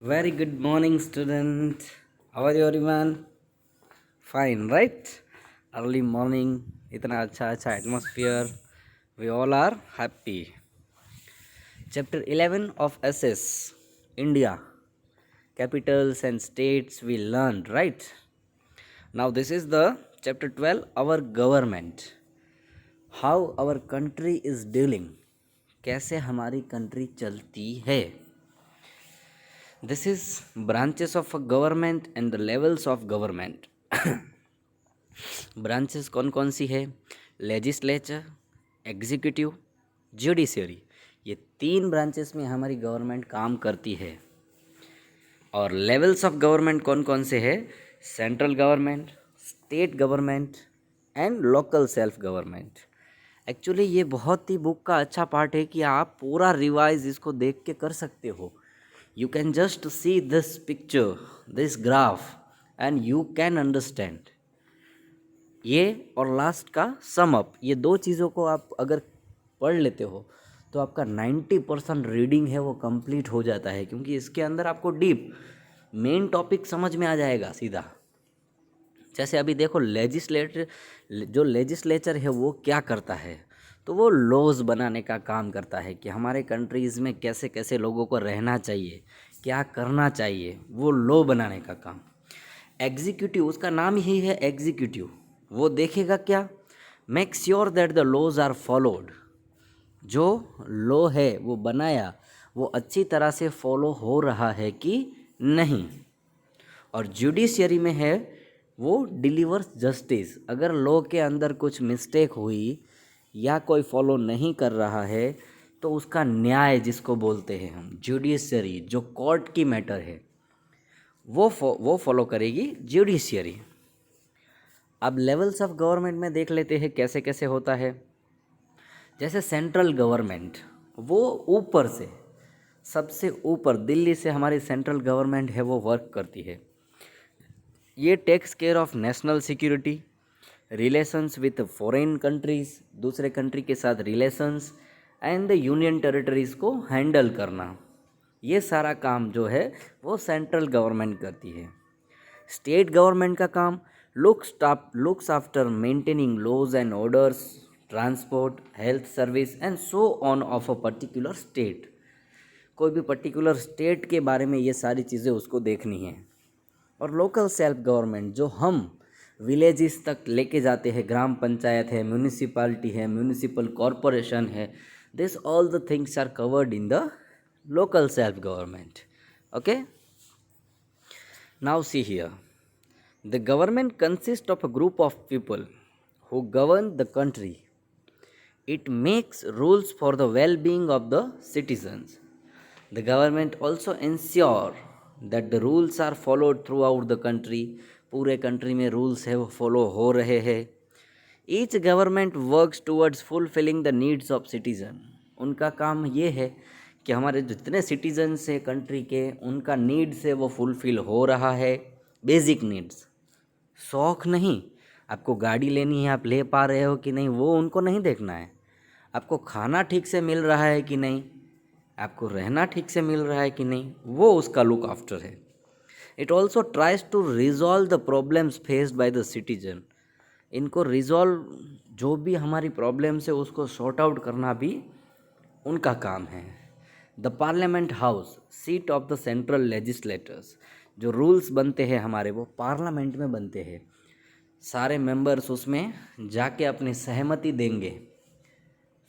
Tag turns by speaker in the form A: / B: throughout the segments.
A: Very good morning, student. How are you, everyone? Fine, right? Early morning, इतना अच्छा atmosphere. We all are happy. Chapter 11 of SS, India, capitals and states we learned, right? Now this is the chapter 12, our government. How our country is dealing. कैसे हमारी country चलती है. This is branches of a government and the levels of government. Branches कौन कौन सी है? Legislature, executive, judiciary. ये तीन branches में हमारी गवर्नमेंट काम करती है. और लेवल्स ऑफ गवर्नमेंट कौन कौन से है? Central government, state government and local self government. Actually ये बहुत ही बुक का अच्छा पार्ट है कि आप पूरा रिवाइज इसको देख के कर सकते हो. You can just see this picture, this graph, and you can understand. ये और लास्ट का सम अप, ये दो चीज़ों को आप अगर पढ़ लेते हो तो आपका 90% रीडिंग है वो कंप्लीट हो जाता है, क्योंकि इसके अंदर आपको डीप मेन टॉपिक समझ में आ जाएगा सीधा. जैसे अभी देखो लेजिस्लेचर है वो क्या करता है, तो वो लॉज बनाने का काम करता है कि हमारे कंट्रीज़ में कैसे कैसे लोगों को रहना चाहिए, क्या करना चाहिए, वो लॉ बनाने का काम. एग्जीक्यूटिव, उसका नाम ही है एग्जीक्यूटिव, वो देखेगा क्या? Make sure that the laws are followed. जो लॉ है वो बनाया वो अच्छी तरह से फॉलो हो रहा है कि नहीं. और जुडिशरी में है वो डिलीवर्स जस्टिस. अगर लॉ के अंदर कुछ मिस्टेक हुई या कोई फॉलो नहीं कर रहा है तो उसका न्याय जिसको बोलते हैं हम, जुडिशरी, जो कोर्ट की मैटर है वो फॉलो करेगी जुडिशरी. अब लेवल्स ऑफ गवर्नमेंट में देख लेते हैं कैसे कैसे होता है. जैसे सेंट्रल गवर्नमेंट, वो ऊपर से, सबसे ऊपर दिल्ली से हमारी सेंट्रल गवर्नमेंट है वो वर्क करती है. ये takes care of national security, relations with foreign countries, दूसरे कंट्री के साथ relations, and the union territories को हैंडल करना. ये सारा काम जो है वो सेंट्रल गवर्नमेंट करती है. स्टेट गवर्नमेंट का काम looks after maintaining laws and orders, transport, health service and so on of a particular state. कोई भी पर्टिकुलर स्टेट के बारे में ये सारी चीज़ें उसको देखनी है. और लोकल सेल्फ गवर्नमेंट, जो हम विलेजेस तक लेके जाते हैं, ग्राम पंचायत है, म्यूनिसिपालिटी है, म्यूनिसिपल कॉरपोरेशन है, this all the things are covered in the local self government. Okay, now see here, the government consist of a group of people who govern the country. It makes rules for the well-being of the citizens. The government also ensure that the rules are followed throughout the country. पूरे country में rules है वो follow हो रहे हैं. Each government works towards fulfilling the needs of citizen. उनका काम ये है कि हमारे जितने सिटीजन्स हैं कंट्री के, उनका नीड्स है वो फुलफिल हो रहा है. बेसिक नीड्स, शौक़ नहीं, आपको गाड़ी लेनी है आप ले पा रहे हो कि नहीं वो उनको नहीं देखना है. आपको खाना ठीक से मिल रहा है कि नहीं, आपको रहना ठीक से मिल रहा है कि नहीं, वो उसका लुक आफ्टर है. It also tries to resolve the problems faced by the citizen. इनको रिजॉल्व, जो भी हमारी प्रॉब्लम्स है उसको सॉर्ट आउट करना भी उनका काम है. The parliament house, seat of the central legislators. जो रूल्स बनते हैं हमारे वो पार्लियामेंट में बनते हैं. सारे मेंबर्स उसमें जाके अपनी सहमति देंगे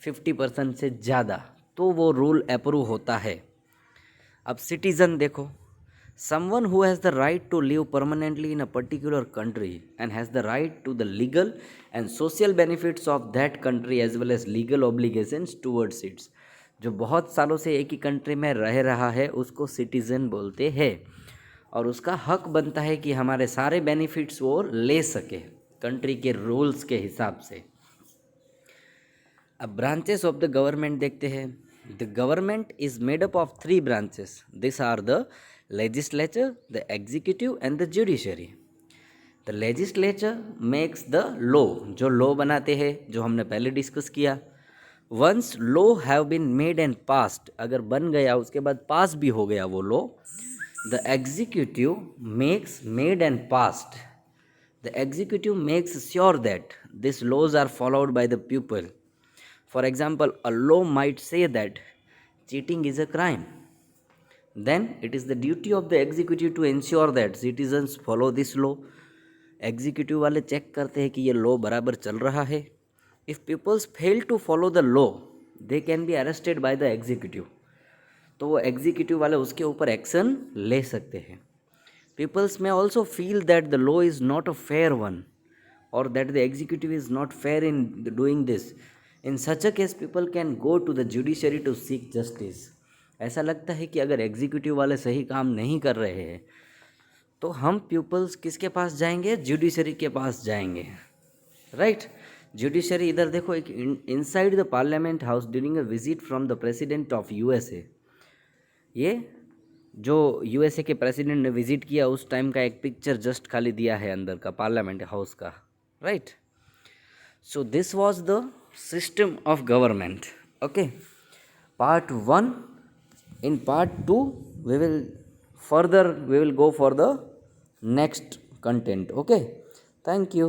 A: 50% से ज़्यादा, तो वो रूल अप्रूव होता है. अब सिटीज़न देखो, someone who has the right to live permanently in a particular country and has the right to the legal and social benefits of that country as well as legal obligations towards its. जो बहुत सालों से एक ही country में रह रहा है उसको सिटीज़न बोलते हैं, और उसका हक बनता है कि हमारे सारे बेनिफिट्स वो ले सके कंट्री के रूल्स के हिसाब से. अब ब्रांचेस ऑफ द गवर्नमेंट देखते हैं. The government is made up of 3 branches. This are the legislature, the executive and the judiciary. The legislature makes the law, जो लॉ बनाते हैं, जो हमने पहले डिस्कस किया. Once law have been made and passed, अगर बन गया उसके बाद पास भी हो गया वो law, The executive makes made and passed. The executive makes sure that these laws are followed by the people. For example, a law might say that cheating is a crime. Then it is the duty of the executive to ensure that citizens follow this law. Executive वाले check करते हैं कि ये law बराबर चल रहा है. If peoples fail to follow the law they can be arrested by the executive. तो वो एग्जीक्यूटिव वाले उसके ऊपर एक्शन ले सकते हैं. पीपल्स में also feel that the law is not a fair one और that the executive is not fair in doing this. In such a case people can go to the judiciary to seek justice. ऐसा लगता है कि अगर executive वाले सही काम नहीं कर रहे हैं तो हम पीपल्स किसके पास जाएंगे? जुडिशरी के पास जाएंगे. राइट. जुडिशरी इधर देखो, एक inside the parliament house during a visit from the president of USA. ये जो यूएसए के प्रेसिडेंट ने विजिट किया उस टाइम का एक पिक्चर जस्ट खाली दिया है अंदर का पार्लियामेंट हाउस का. Right. So this was the system of government. Okay, part 1. In part 2 we will go for the next content. Okay, thank you.